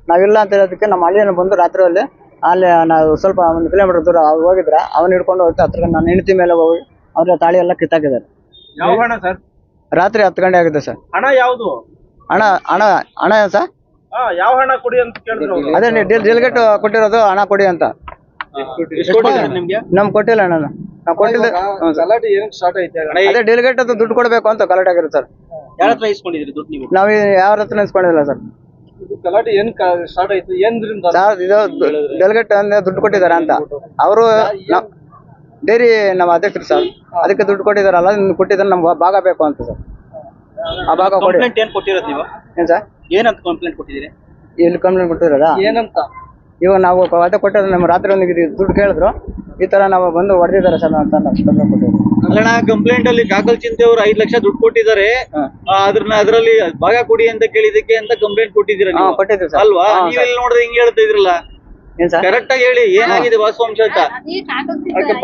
ನಾವಿಲ್ಲ ಅಂತ ಹೇಳೋದಕ್ಕೆ ನಮ್ಮ ಹಳ್ಳಿಯನ್ನು ಬಂದು ರಾತ್ರಿಯಲ್ಲಿ ಅಲ್ಲಿ ನಾವು ಸ್ವಲ್ಪ 1 ಕಿಲೋಮೀಟರ್ ದೂರ ಹೋಗಿದ್ರೆ ಅವನು ಹಿಡ್ಕೊಂಡು ಹೋಗ್ತಾ ಹತ್ರ ನನ್ನ ಹೆಂಡತಿ ಮೇಲೆ ಹೋಗಿ ಅವ್ರ ತಾಳಿ ಎಲ್ಲ ಕಿತ್ತಾಕಿದ್ದಾರೆ. ಯಾವ ಹಣ ಸರ್? ರಾತ್ರಿ 10 ಗಂಟೆ ಆಗಿದೆ ಸರ್. ಹಣ ಯಾವುದು? ಹಣ ಹಣ ಹಣ ಸರ್ ಯಾವ ಹಣ ಕೊಡಿ ಅಂತ ಕೇಳಿದ್ರು. ಅದೇ ಡೆಲಿಗೇಟ್ ಕೊಟ್ಟಿರೋದು ಹಣ ಕೊಡಿ ಅಂತ. ನಮ್ಗೆ ಕೊಟ್ಟಿಲ್ಲ ಅಣ್ಣ. ನಾವು ಕೊಟ್ಟಿಲ್ಲ. ಗಲಾಟೆ ಏನಕ್ಕೆ ಸ್ಟಾರ್ಟ್ ಐತೆ? ಅದೇ ಡೆಲಿಗೇಟ್ ಅದು ದುಡ್ಡು ಕೊಡಬೇಕು ಅಂತ ಗಲಾಟೆ ಆಗಿರುತ್ತೆ ಸರ್. ಯಾರ ಹತ್ರ ಇಸ್ಕೊಂಡಿದ್ರಿ ದುಡ್ಡು ನೀವು? ನಾವು ಯಾರ ಹತ್ರ ಇಸ್ಕೊಂಡಿಲ್ಲ ಸರ್. ಗಲಾಟೆ ಏನ್ ಸ್ಟಾರ್ಟ್ ಆಯ್ತು? ಏನ್ರಿಂದ? ಇದು ಡೆಲಿಗೇಟ್ ಅಂದ್ರೆ ದುಡ್ಡು ಕೊಟ್ಟಿದಾರ ಅಂತ ಅವರು ಡೈರಿ ನಮ್ಮ ಅಧ್ಯಕ್ಷರು ಸರ್, ಅದಕ್ಕೆ ದುಡ್ಡು ಕೊಟ್ಟಿದಾರಲ್ಲ, ಕೊಟ್ಟಿದ್ರೆ ನಮ್ಗೆ ಭಾಗ ಬೇಕು ಅಂತ ಸರ್. ಆ ಭಾಗ ಕೊಡಿ. ಕಂಪ್ಲೇಂಟ್ ಏನ್ ಕೊಟ್ಟಿರೋದು ನೀವು? ಏನ್ ಸರ್? ಏನಂತ ಕಂಪ್ಲೇಂಟ್ ಕೊಟ್ಟಿದ್ದೀರಿ? ಇಲ್ಲಿ ಕಂಪ್ಲೇಂಟ್ ಕೊಟ್ಟಿರಲ್ಲ ಏನಂತ? ಇವಾಗ ನಾವು ಅದೇ ಕೊಟ್ಟಿದ್ರೆ ನಮ್ಮ ರಾತ್ರಿ ಒಂದಿಗೆ ದುಡ್ಡು ಕೇಳಿದ್ರು, ಈ ತರ ನಾವು ಬಂದು ಹೊಡೆದಿದ್ದಾರೆ ಸರ್ ಅಂತ ಕಂಪ್ಲೇಂಟ್ ಕೊಟ್ಟಿದ್ರು. ಅಲ್ಲಣ್ಣ, ಕಂಪ್ಲೇಂಟ್ ಅಲ್ಲಿ ಕಾಕಲ್ ಚಿಂತೆ ಅವರು 5 ಲಕ್ಷ ದುಡ್ಡು ಕೊಟ್ಟಿದ್ದಾರೆ, ಅದರಲ್ಲಿ ಭಾಗ ಕೊಡಿ ಅಂತ ಕೇಳಿದಕ್ಕೆ ಅಂತ ಕಂಪ್ಲೇಂಟ್ ಕೊಟ್ಟಿದ್ದೀರಾ ನೀವು? ಕೊಟ್ಟಿದ್ರು ಸರ್. ಅಲ್ವಾ? ನೀವೆಲ್ಲಿ ನೋಡಿದ್ರೆ ಹಿಂಗ್ ಹೇಳ್ತಾ ಇದ್ರಲ್ಲ, ಕರೆಕ್ಟ್ ಆಗಿ ಹೇಳಿ ಏನಾಗಿದೆ ವಾಸ್ತವಾಂಶ ಅಂತ.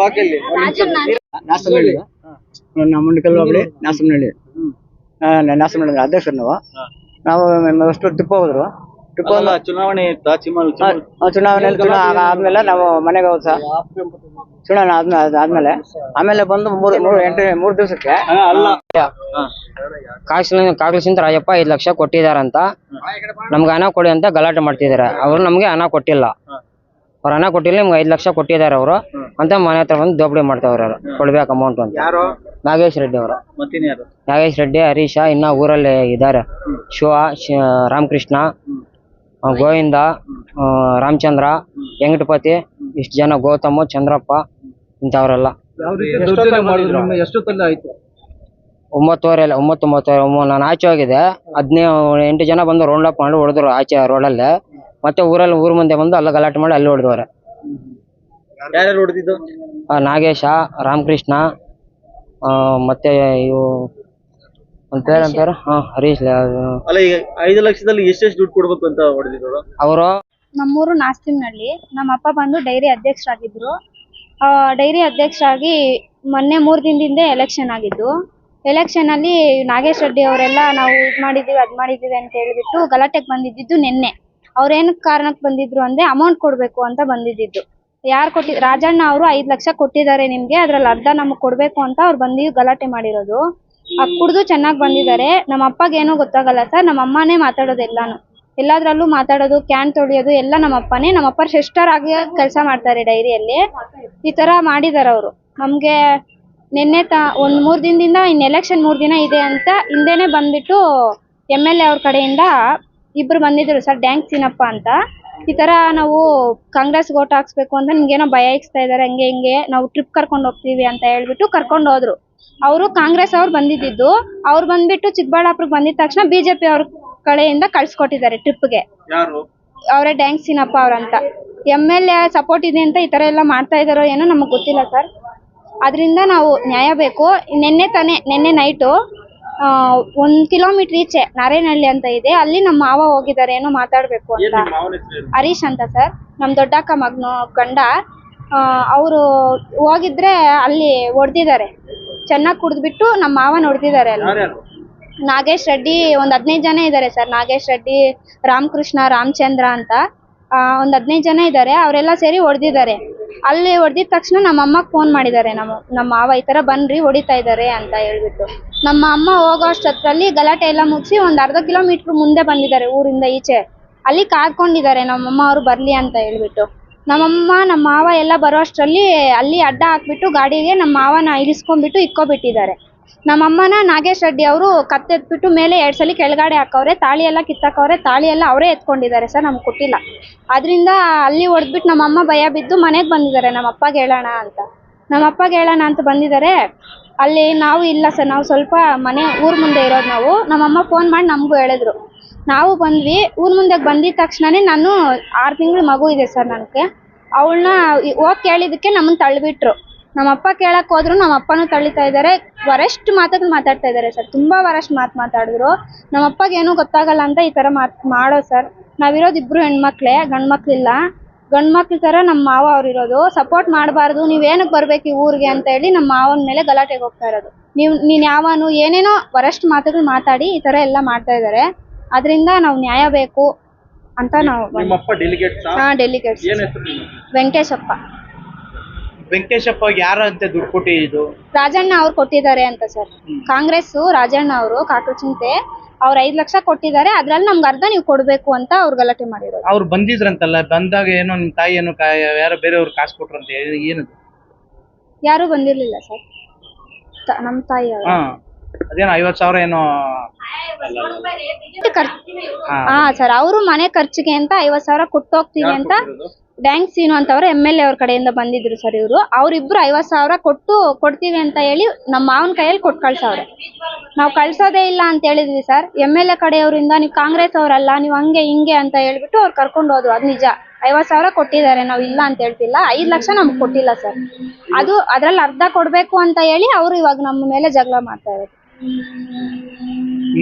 ಬಾಕಲ್ಲಿ ನಾಸನಹಳ್ಳಿ, ನಮ್ಮ ಮುಂಡಕಲ್ ಹೋಗ್ಲಿ ನಾಸನಹಳ್ಳಿ, ನಾಸನಹಳ್ಳಿ ಅಧ್ಯಕ್ಷರು ನಾವು ಅಷ್ಟು ಟಿಪ್ಪ ಹೋದ್ರು. ಚುನಾವಣೆ ಚುನಾವಣೆ ಆದ್ಮೇಲೆ ನಾವು ಮನೆಗೆ ಹೋದ್ ಸರ್. ಚುನಾವಣೆ ಆದ್ಮೇಲೆ ಆಮೇಲೆ ಬಂದು 3 ದಿವಸಕ್ಕೆ ಕಾಗಲ್ಸಿಂದ ರಾಜಪ್ಪ 5 ಲಕ್ಷ ಕೊಟ್ಟಿದಾರಂತ, ನಮ್ಗೆ ಹಣ ಕೊಡಿ ಅಂತ ಗಲಾಟೆ ಮಾಡ್ತಿದಾರೆ. ಅವ್ರು ನಮ್ಗೆ ಹಣ ಕೊಟ್ಟಿಲ್ಲ. ಅವ್ರ ಹಣ ಕೊಟ್ಟಿಲ್ಲ, ನಿಮ್ಗೆ 5 ಲಕ್ಷ ಕೊಟ್ಟಿದ್ದಾರೆ ಅವರು ಅಂತ ಮನೆ ಹತ್ರ ಬಂದು ದೋಪಡಿ ಮಾಡ್ತಾವ್ರ. ಕೊಡ್ಬೇಕು ಅಮೌಂಟ್ ಅಂತ. ನಾಗೇಶ್ ರೆಡ್ಡಿ ಅವರು. ನಾಗೇಶ್ ರೆಡ್ಡಿ, ಹರೀಶ, ಇನ್ನ ಊರಲ್ಲಿ ಇದ್ದಾರೆ. ಶಿವ, ರಾಮಕೃಷ್ಣ, ಗೋವಿಂದ, ರಾಮಚಂದ್ರ, ವೆಂಕಟಪತಿ, ಇಷ್ಟು ಜನ, ಗೌತಮ್, ಚಂದ್ರಪ್ಪ ಇಂಥವ್ರೆಲ್ಲ. 9:30 ನಾನು ಆಚೆ ಹೋಗಿದೆ. 8 ಜನ ಬಂದು ರೌಂಡ್ ಅಪ್ ಮಾಡಿ ಹೊಡೆದ್ರು ಆಚೆ ರೋಡಲ್ಲೇ. ಮತ್ತೆ ಊರ್ ಮುಂದೆ ಬಂದು ಅಲ್ಲ ಗಲಾಟೆ ಮಾಡಿ ಅಲ್ಲಿ ಹೊಡೆದವ್ರೆ. ನಾಗೇಶ, ರಾಮಕೃಷ್ಣ, ಮತ್ತೆ ಇವು ಒಂದ್ ಪೇರ್ ಅಂತಾರ ಹರೀಶ್. ಅಲ್ಲ, ಈಗ 5 ಲಕ್ಷದಲ್ಲಿ ಎಷ್ಟೆಷ್ಟು ದುಡ್ಡು ಕೊಡ್ಬೇಕು ಅಂತ ಹೊಡೆದಿದ್ರು ಅವರು? ನಮ್ಮೂರು ನಾಸ್ತಿಮ್ನಳ್ಳಿ. ನಮ್ಮ ಅಪ್ಪ ಬಂದು ಡೈರಿ ಅಧ್ಯಕ್ಷರಾಗಿದ್ರು. ಡೈರಿ ಅಧ್ಯಕ್ಷರಾಗಿ ಮೊನ್ನೆ 3 ದಿನದಿಂದ ಎಲೆಕ್ಷನ್ ಆಗಿದ್ದು. ಎಲೆಕ್ಷನ್ ಅಲ್ಲಿ ನಾಗೇಶ್ ರೆಡ್ಡಿ ಅವರೆಲ್ಲ ನಾವು ಇದ್ ಮಾಡಿದೀವಿ ಅದ್ ಮಾಡಿದೀವಿ ಅಂತ ಹೇಳ್ಬಿಟ್ಟು ಗಲಾಟೆಗೆ ಬಂದಿದ್ದು. ನಿನ್ನೆ ಅವ್ರೇನ್ ಕಾರಣಕ್ಕೆ ಬಂದಿದ್ರು ಅಂದ್ರೆ ಅಮೌಂಟ್ ಕೊಡ್ಬೇಕು ಅಂತ ಬಂದಿದ್ದು. ಯಾರು ಕೊಟ್ಟಿದ್? ರಾಜಣ್ಣ ಅವರು 5 ಲಕ್ಷ ಕೊಟ್ಟಿದ್ದಾರೆ ನಿಮ್ಗೆ, ಅದ್ರಲ್ಲಿ ಅರ್ಧ ನಮಗ್ ಕೊಡ್ಬೇಕು ಅಂತ ಅವ್ರು ಬಂದು ಗಲಾಟೆ ಮಾಡಿರೋದು. ಕುಡ್ದು ಚೆನ್ನಾಗಿ ಬಂದಿದ್ದಾರೆ. ನಮ್ಮ ಅಪ್ಪಗೆ ಏನೋ ಗೊತ್ತಾಗಲ್ಲ ಸರ್, ನಮ್ಮ ಅಮ್ಮನೇ ಮಾತಾಡೋದು ಎಲ್ಲಾನು. ಎಲ್ಲಾದ್ರಲ್ಲೂ ಮಾತಾಡೋದು, ಕ್ಯಾನ್ ತೊಳಿಯೋದು ಎಲ್ಲ ನಮ್ಮ ಅಪ್ಪನೇ. ನಮ್ಮ ಅಪ್ಪ ಸಿಸ್ಟರ್ ಆಗಿ ಕೆಲಸ ಮಾಡ್ತಾರೆ ಡೈರಿಯಲ್ಲಿ. ಈ ತರ ಮಾಡಿದಾರೆ ಅವರು ನಮ್ಗೆ. ನಿನ್ನೆ ಒಂದ್ 3 ದಿನದಿಂದ ಇನ್ ಎಲೆಕ್ಷನ್ 3 ದಿನ ಇದೆ ಅಂತ ಹಿಂದೆನೆ ಬಂದ್ಬಿಟ್ಟು MLA ಅವ್ರ ಕಡೆಯಿಂದ ಇಬ್ರು ಬಂದಿದ್ರು ಸರ್, ಡ್ಯಾಂಕ್ ಸೀನಪ್ಪ ಅಂತ. ಈ ತರ ನಾವು ಕಾಂಗ್ರೆಸ್ ಓಟ್ ಹಾಕ್ಸ್ಬೇಕು ಅಂತ ನಿಮ್ಗೇನೋ ಭಯ ಇಕ್ಸ್ತಾ ಇದಾರೆ, ಹಂಗೆ ಹಿಂಗೆ ನಾವು ಟ್ರಿಪ್ ಕರ್ಕೊಂಡು ಹೋಗ್ತೀವಿ ಅಂತ ಹೇಳ್ಬಿಟ್ಟು ಕರ್ಕೊಂಡು ಹೋದ್ರು. ಅವರು ಕಾಂಗ್ರೆಸ್ ಅವ್ರು ಬಂದಿದ್ದು. ಅವ್ರು ಬಂದ್ಬಿಟ್ಟು ಚಿಕ್ಕಬಳ್ಳಾಪುರಕ್ಕೆ ಬಂದಿದ ತಕ್ಷಣ BJP ಅವ್ರ ಕಡೆಯಿಂದ ಕಳ್ಸಿಕೊಟ್ಟಿದ್ದಾರೆ ಟ್ರಿಪ್ಗೆ. ಅವರೇ ಡ್ಯಾಂಕ್ ಸೀನಪ್ಪ ಅವ್ರಂತ. MLA ಸಪೋರ್ಟ್ ಇದೆ ಅಂತ ಈ ತರ ಎಲ್ಲ ಮಾಡ್ತಾ ಇದಾರೋ ಏನೋ ನಮಗ್ ಗೊತ್ತಿಲ್ಲ ಸರ್. ಅದರಿಂದ ನಾವು ನ್ಯಾಯ ಬೇಕು. ನಿನ್ನೆ ನೈಟು 1 ಕಿಲೋಮೀಟರ್ ಈಚೆ ನಾರಾಯಣಹಳ್ಳಿ ಅಂತ ಇದೆ, ಅಲ್ಲಿ ನಮ್ಮ ಮಾವ ಹೋಗಿದ್ದಾರೆ ಏನೋ ಮಾತಾಡ್ಬೇಕು ಅಂತ. ಹರೀಶ್ ಅಂತ ಸರ್, ನಮ್ ದೊಡ್ಡಕ್ಕ ಮಗನ ಗಂಡ. ಅವರು ಹೋಗಿದ್ರೆ ಅಲ್ಲಿ ಹೊಡೆದಿದ್ದಾರೆ, ಚೆನ್ನಾಗಿ ಕುಡಿದ್ಬಿಟ್ಟು ನಮ್ಮ ಮಾವನ ಹೊಡೆದಿದ್ದಾರೆ ಅಲ್ಲಿ. ನಾಗೇಶ್ ರೆಡ್ಡಿ ಒಂದ್ 15 ಜನ ಇದ್ದಾರೆ ಸರ್. ನಾಗೇಶ್ ರೆಡ್ಡಿ, ರಾಮಕೃಷ್ಣ, ರಾಮಚಂದ್ರ ಅಂತ ಒಂದ್ 15 ಜನ ಇದ್ದಾರೆ. ಅವರೆಲ್ಲ ಸೇರಿ ಹೊಡೆದಿದ್ದಾರೆ. ಅಲ್ಲಿ ಹೊಡೆದಿದ ತಕ್ಷಣ ನಮ್ಮ ಅಮ್ಮಗ್ ಫೋನ್ ಮಾಡಿದ್ದಾರೆ ನಮ್ಮ ಮಾವ, ಈ ತರ ಬನ್ರಿ ಹೊಡಿತಾ ಇದ್ದಾರೆ ಅಂತ ಹೇಳ್ಬಿಟ್ಟು. ನಮ್ಮ ಅಮ್ಮ ಹೋಗೋ ಅಷ್ಟರಲ್ಲಿ ಗಲಾಟೆ ಎಲ್ಲ ಮುಗಿಸಿ ಒಂದ್ ಅರ್ಧ ಕಿಲೋಮೀಟರ್ ಮುಂದೆ ಬಂದಿದ್ದಾರೆ ಊರಿಂದ ಈಚೆ. ಅಲ್ಲಿ ಕಾದ್ಕೊಂಡಿದ್ದಾರೆ ನಮ್ಮಮ್ಮ ಅವ್ರು ಬರ್ಲಿ ಅಂತ ಹೇಳ್ಬಿಟ್ಟು. ನಮ್ಮಮ್ಮ ನಮ್ಮ ಮಾವ ಎಲ್ಲ ಬರೋ ಅಷ್ಟರಲ್ಲಿ ಅಲ್ಲಿ ಅಡ್ಡ ಹಾಕ್ಬಿಟ್ಟು ಗಾಡಿಗೆ ನಮ್ಮ ಮಾವನ ಇಳಿಸ್ಕೊಂಡ್ಬಿಟ್ಟು ಇಕ್ಕೊಬಿಟ್ಟಿದ್ದಾರೆ. ನಮ್ಮಮ್ಮನ ನಾಗೇಶ್ ರೆಡ್ಡಿ ಅವರು ಕತ್ತೆತ್ಬಿಟ್ಟು ಮೇಲೆ 2 ಸಲ ಕೆಳಗಡೆ ಹಾಕವ್ರೆ, ತಾಳಿ ಎಲ್ಲ ಕಿತ್ತಾಕವ್ರೆ, ತಾಳಿ ಎಲ್ಲ ಅವರೇ ಎತ್ಕೊಂಡಿದ್ದಾರೆ ಸರ್, ನಮ್ಗೆ ಕೊಟ್ಟಿಲ್ಲ. ಅದರಿಂದ ಅಲ್ಲಿ ಹೊಡೆದ್ಬಿಟ್ಟು ನಮ್ಮಮ್ಮ ಭಯ ಬಿದ್ದು ಮನೆಗೆ ಬಂದಿದ್ದಾರೆ ನಮ್ಮ ಅಪ್ಪಗೆ ಹೇಳೋಣ ಅಂತ. ನಮ್ಮ ಅಪ್ಪಗೆ ಹೇಳೋಣ ಅಂತ ಬಂದಿದ್ದಾರೆ. ಅಲ್ಲಿ ನಾವು ಇಲ್ಲ ಸರ್, ನಾವು ಸ್ವಲ್ಪ ಊರ ಮುಂದೆ ಇರೋದು ನಾವು. ನಮ್ಮಮ್ಮ ಫೋನ್ ಮಾಡಿ ನಮಗೂ ಹೇಳಿದ್ರು. ನಾವು ಬಂದ್ವಿ. ಊರ ಮುಂದೆ ಬಂದಿದ ತಕ್ಷಣನೇ ನಾನು 6 ತಿಂಗಳು ಮಗು ಇದೆ ಸರ್ ನನಗೆ. ಅವಳನ್ನ ಹೋಗಿ ಕೇಳಿದ್ದಕ್ಕೆ ನಮ್ಮನ್ನು ತಳ್ಳಿಬಿಟ್ರು. ನಮ್ಮ ಅಪ್ಪ ಕೇಳಕ್ಕೆ ಹೋದ್ರು, ನಮ್ಮ ಅಪ್ಪನೂ ತಳ್ಳಿತಾ ಇದ್ದಾರೆ. ವರಷ್ಟು ಮಾತುಗಳು ಮಾತಾಡ್ತಾ ಇದ್ದಾರೆ ಸರ್, ತುಂಬ ವರಷ್ಟು ಮಾತಾಡಿದ್ರು. ನಮ್ಮ ಅಪ್ಪಗೆ ಏನೂ ಗೊತ್ತಾಗಲ್ಲ ಅಂತ ಈ ಥರ ಮಾಡೋ ಸರ್. ನಾವಿರೋದು 2 ಹೆಣ್ಮಕ್ಳೇ, ಗಂಡು ಮಕ್ಳಿಲ್ಲ. ಗಂಡು ಮಕ್ಳ ಥರ ನಮ್ಮ ಮಾವ ಅವ್ರು ಇರೋದು. ಸಪೋರ್ಟ್ ಮಾಡಬಾರ್ದು, ನೀವೇನಕ್ಕೆ ಬರ್ಬೇಕು ಈ ಊರಿಗೆ ಅಂತ ಹೇಳಿ ನಮ್ಮ ಮಾವನ ಮೇಲೆ ಗಲಾಟೆಗೆ ಹೋಗ್ತಾ ಇರೋದು. ನೀನು ಯಾವನು ಏನೇನೋ ವರಷ್ಟು ಮಾತುಗಳು ಮಾತಾಡಿ ಈ ಥರ ಎಲ್ಲ ಮಾಡ್ತಾ ಇದ್ದಾರೆ. ಅದರಿಂದ ನಾವು ನ್ಯಾಯ ಬೇಕು ಅಂತ ನಾವು ನಿಮ್ಮಪ್ಪ ಡೆಲಿಗೇಟ್ಸ್? ಹಾಂ, ಡೆಲಿಗೇಟ್ಸ್. ಏನ್ ಹೆಸರು? ವೆಂಕಟೇಶಪ್ಪ. ವೆಂಕಟೇಶಪ್ಪ ಯಾರ ಅಂತ ದುಡ್ಡು ಕೊಟ್ಟಿದ್ದು? ರಾಜಣ್ಣ ಅವ್ರು ಕೊಟ್ಟಿದ್ದಾರೆ ಅಂತ ಸರ್. ಕಾಂಗ್ರೆಸ್ ರಾಜಣ್ಣ ಅವರು ಕಾಕಚಿಂತೆ ಅವ್ರು 5 ಲಕ್ಷ ಕೊಟ್ಟಿದ್ದಾರೆ. ಅದ್ರಲ್ಲಿ ನಮ್ಗೆ ಅರ್ಧ ನೀವು ಕೊಡ್ಬೇಕು ಅಂತ ಅವ್ರು ಗಲಾಟೆ ಮಾಡಿರೋದು. ಅವ್ರು ಬಂದಿದ್ರಂತಲ್ಲ, ಬಂದಾಗ ಏನೋ ನಿಮ್ ತಾಯಿ ಏನೋ ಯಾರೋ ಬೇರೆಯವ್ರು ಕಾಸು ಕೊಟ್ರಂತೆ, ಏನದು? ಯಾರು ಬಂದಿರ್ಲಿಲ್ಲ ಸರ್, ನಮ್ಮ ತಾಯಿ ಅವರು. ಅದೇನೋ 50,000 ಏನೋ. ಹಾ ಸರ್, ಅವರು ಮನೆ ಖರ್ಚಿಗೆ ಅಂತ 50,000 ಕೊಟ್ಟೋಗ್ತೀವಿ ಅಂತ ಡ್ಯಾಂಕ್ ಸೀನು ಅಂತವ್ರು MLA ಅವ್ರ ಕಡೆಯಿಂದ ಬಂದಿದ್ರು ಸರ್. ಅವ್ರಿಬ್ರು 50,000 ಕೊಡ್ತೀವಿ ಅಂತ ಹೇಳಿ ನಮ್ಮ ಮಾವನ ಕೈಯಲ್ಲಿ ಕೊಟ್ಟು ಕಳ್ಸವ್ರೆ. ನಾವು ಕಳ್ಸೋದೇ ಇಲ್ಲ ಅಂತ ಹೇಳಿದ್ವಿ ಸರ್. MLA ಕಡೆಯವರಿಂದ ನೀವು ಕಾಂಗ್ರೆಸ್ ಅವರಲ್ಲ, ನೀವು ಹಂಗೆ ಹಿಂಗೆ ಅಂತ ಹೇಳ್ಬಿಟ್ಟು ಅವ್ರು ಕರ್ಕೊಂಡು ಹೋದ್ರು. ಅದು ನಿಜ, 50,000 ಕೊಟ್ಟಿದ್ದಾರೆ, ನಾವು ಇಲ್ಲ ಅಂತ ಹೇಳ್ತಿಲ್ಲ. 5 ಲಕ್ಷ ನಮ್ಗೆ ಕೊಟ್ಟಿಲ್ಲ ಸರ್. ಅದ್ರಲ್ಲಿ ಅರ್ಧ ಕೊಡ್ಬೇಕು ಅಂತ ಹೇಳಿ ಅವರು ಇವಾಗ ನಮ್ಮ ಮೇಲೆ ಜಗಳ ಮಾಡ್ತಾ ಇರೋದು.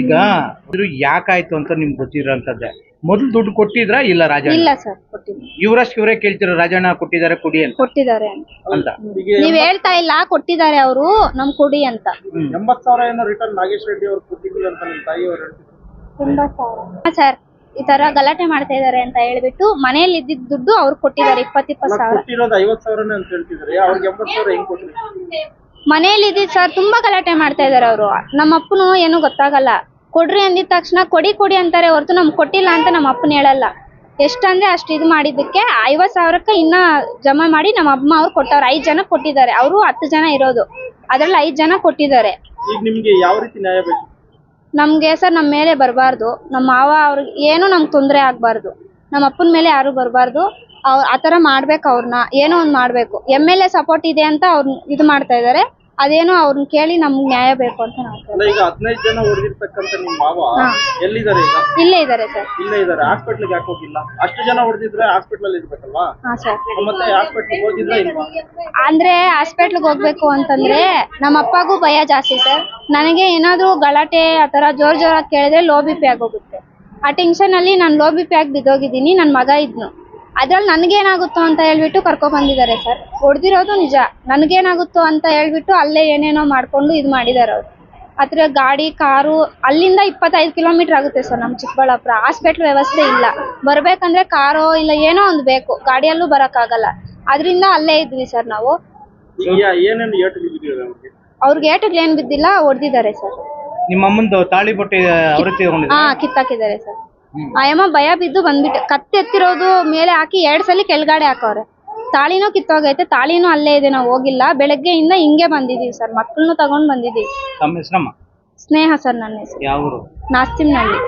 ಈಗ ಯಾಕಾಯ್ತು ಅಂತ ನಿಮ್ಗೆ ಗೊತ್ತಿರೋಂಥದ್ದೇ. ಮೊದಲು ದುಡ್ಡು ಕೊಟ್ಟಿದ್ರಾ ಇಲ್ಲ ರಾಜಣ್ಣ? ಇಲ್ಲ ಸರ್, ಕೊಟ್ಟಿಲ್ಲ. ಇವರೇ ಕೇಳ್ತಿರೋ ರಾಜಣ್ಣ ಕೊಟ್ಟಿದ್ದಾರೆ ಕೊಡಿ ಅಂತ. ಕೊಟ್ಟಿದ್ದಾರೆ ಅಂತ ನೀವ್ ಹೇಳ್ತಾ ಇಲ್ಲ, ಕೊಟ್ಟಿದ್ದಾರೆ ಅವರು ನಮ್ ಕೊಡಿ ಅಂತ. 80,000 ಏನೋ ರಿಟರ್ನ್ ನಾಗೇಶ್ ರೆಡ್ಡಿ ಅವ್ರು ಕೊಟ್ಟಿದ್ರು ಅಂತ ನಿಮ್ಮ ತಾಯಿ ಅವರು ಹೇಳ್ತಿದ್ರು. 80,000 ಸರ್, ಈ ತರ ಗಲಾಟೆ ಮಾಡ್ತಾ ಇದಾರೆ ಅಂತ ಹೇಳ್ಬಿಟ್ಟು ಮನೆಯಲ್ಲಿ ಇದ್ದಿದ್ದ ದುಡ್ಡು ಅವ್ರು ಕೊಟ್ಟಿದ್ದಾರೆ. 20,000 ಕೊಟ್ಟಿರೋದು 50,000 ಅಂತ ಹೇಳ್ತಿದ್ದಾರೆ. ಅವ್ರಿಗೆ 80,000 ಹೆಂಗ್ ಕೊಟ್ರಿ? ಮನೆಯಲ್ಲಿ ಇದ್ದಿದ್ದು ಸರ್, ತುಂಬಾ ಗಲಾಟೆ ಮಾಡ್ತಾ ಇದಾರೆ ಅವರು. ನಮ್ಮ ಅಪ್ಪನು ಏನೂ ಗೊತ್ತಾಗಲ್ಲ. ಕೊಡ್ರಿ ಅಂದಿದ ತಕ್ಷಣ ಕೊಡಿ ಅಂತಾರೆ ಹೊರತು ನಮ್ಗೆ ಕೊಟ್ಟಿಲ್ಲ ಅಂತ ನಮ್ಮ ಅಪ್ಪನ ಹೇಳಲ್ಲ. ಎಷ್ಟಂದ್ರೆ ಅಷ್ಟು ಇದು ಮಾಡಿದ್ದಕ್ಕೆ 50,000ಕ್ಕೆ ಇನ್ನ ಜಮಾ ಮಾಡಿ ನಮ್ಮ ಅಮ್ಮ ಅವ್ರು ಕೊಟ್ಟವ್ರು. 5 ಜನ ಕೊಟ್ಟಿದ್ದಾರೆ. ಅವರು 10 ಜನ ಇರೋದು, ಅದ್ರಲ್ಲಿ 5 ಜನ ಕೊಟ್ಟಿದ್ದಾರೆ. ಈಗ ನಿಮ್ಗೆ ಯಾವ ರೀತಿ ನ್ಯಾಯ ಬೇಕು? ನಮ್ಗೆ ಸರ್ ನಮ್ಮ ಮೇಲೆ ಬರಬಾರ್ದು, ನಮ್ಮ ಮಾವ ಅವ್ರಿಗೆ ಏನು ನಮ್ಗೆ ತೊಂದರೆ ಆಗ್ಬಾರ್ದು, ನಮ್ಮ ಅಪ್ಪನ ಮೇಲೆ ಯಾರು ಬರಬಾರ್ದು. ಆ ಥರ ಮಾಡ್ಬೇಕು, ಅವ್ರನ್ನ ಏನೋ ಒಂದು ಮಾಡಬೇಕು. MLA ಸಪೋರ್ಟ್ ಇದೆ ಅಂತ ಅವ್ರನ್ನ ಇದು ಮಾಡ್ತಾ ಇದ್ದಾರೆ. ಅದೇನೋ ಅವ್ರನ್ನ ಕೇಳಿ ನಮ್ಗೆ ನ್ಯಾಯ ಬೇಕು ಅಂತ ನಾವು. ಈಗ 15 ಜನ ಹೊಡೆದಿರ್ತಕ್ಕಂಥ ನಿಮ್ಮ ಮಾವ ಎಲ್ಲಿದ್ದಾರೆ ಈಗ? ಇಲ್ಲೇ ಇದ್ದಾರೆ ಸರ್. ಇಲ್ಲೇ ಇದ್ದಾರೆ. ಹಾಸ್ಪಿಟ್ಲಿಗೆ ಯಾಕೆ ಹೋಗಿಲ್ಲ? ಅಷ್ಟು ಜನ ಹೊಡೆದಿದ್ರೆ ಹಾಸ್ಪಿಟಲ್ ಇರ್ಬೇಕಲ್ವಾ? ಹಾ ಸರ್. ಮತ್ತೆ ಹಾಸ್ಪಿಟ್ಲಿಗೆ ಹೋಗಿದ್ರೆ ಇಲ್ವಾ? ಅಂದ್ರೆ ಹಾಸ್ಪಿಟ್ಲಿಗೆ ಹೋಗ್ಬೇಕು ಅಂತಂದ್ರೆ ನಮ್ಮ ಅಪ್ಪಗೂ ಭಯ ಜಾಸ್ತಿ ಸರ್. ನನಗೆ ಏನಾದ್ರು ಗಲಾಟೆ ಆ ಥರ ಜೋರಾಗಿ ಕೇಳಿದ್ರೆ ಲೋ BP ಆಗೋಗುತ್ತೆ. ಆ ಟೆನ್ಷನ್ ಅಲ್ಲಿ ನಾನು ಲೋ BP ಆಗಿ ಬಿದ್ದೋಗಿದ್ದೀನಿ. ನನ್ನ ಮಗ ಇದ್ನು, ಅದ್ರಲ್ಲಿ ನನಗೇನಾಗುತ್ತೋ ಅಂತ ಹೇಳ್ಬಿಟ್ಟು ಕರ್ಕೊ ಬಂದಿದ್ದಾರೆ ಸರ್. ಹೊಡೆದಿರೋದು ನಿಜ. ನನಗೇನಾಗುತ್ತೋ ಅಂತ ಹೇಳ್ಬಿಟ್ಟು ಅಲ್ಲೇ ಏನೇನೋ ಮಾಡ್ಕೊಂಡು ಇದು ಮಾಡಿದ್ದಾರೆ ಅವ್ರು. ಹತ್ರ ಗಾಡಿ ಕಾರು ಅಲ್ಲಿಂದ 25 ಕಿಲೋಮೀಟರ್ ಆಗುತ್ತೆ ಸರ್ ನಮ್ಮ ಚಿಕ್ಕಬಳ್ಳಾಪುರ. ಹಾಸ್ಪಿಟ್ಲ್ ವ್ಯವಸ್ಥೆ ಇಲ್ಲ. ಬರ್ಬೇಕಂದ್ರೆ ಕಾರೋ ಇಲ್ಲ ಏನೋ ಒಂದು ಬೇಕು, ಗಾಡಿಯಲ್ಲೂ ಬರೋಕ್ಕಾಗಲ್ಲ. ಅದರಿಂದ ಅಲ್ಲೇ ಇದ್ವಿ ಸರ್ ನಾವು. ಅವ್ರಿಗೆ ಏಟುಗಳು ಏನು ಬಿದ್ದಿಲ್ಲ, ಹೊಡೆದಿದ್ದಾರೆ ಸರ್. ನಿಮ್ಮ ಅಮ್ಮಂದು ತಾಳಿ ಬಟ್ಟೆ ಕಿತ್ತಾಕಿದ್ದಾರೆ ಸರ್. ಆಯಮ್ಮ ಭಯ ಬಿದ್ದು ಬಂದ್ಬಿಟ್ಟು ಕತ್ತೆತ್ತಿರೋದು ಮೇಲೆ ಹಾಕಿ 2 ಸಲ ಕೆಳಗಡೆ ಹಾಕವ್ರೆ. ತಾಳಿನೂ ಕಿತ್ತೋಗೈತೆ, ತಾಳಿನೂ ಅಲ್ಲೇ ಇದೆ. ನಾವು ಹೋಗಿಲ್ಲ, ಬೆಳಗ್ಗೆಯಿಂದ ಹಿಂಗೆ ಬಂದಿದೀವಿ ಸರ್. ಮಕ್ಕಳನ್ನು ತಗೊಂಡ್ ಬಂದಿದೀವಿ. ಸ್ನೇಹ ಸ್ನೇಹ ಸರ್ ನನ್ನ ಹೆಸರು. ಯಾವ ಊರು? ನಾಸ್ತಿಮ್ನಹಳ್ಳಿ.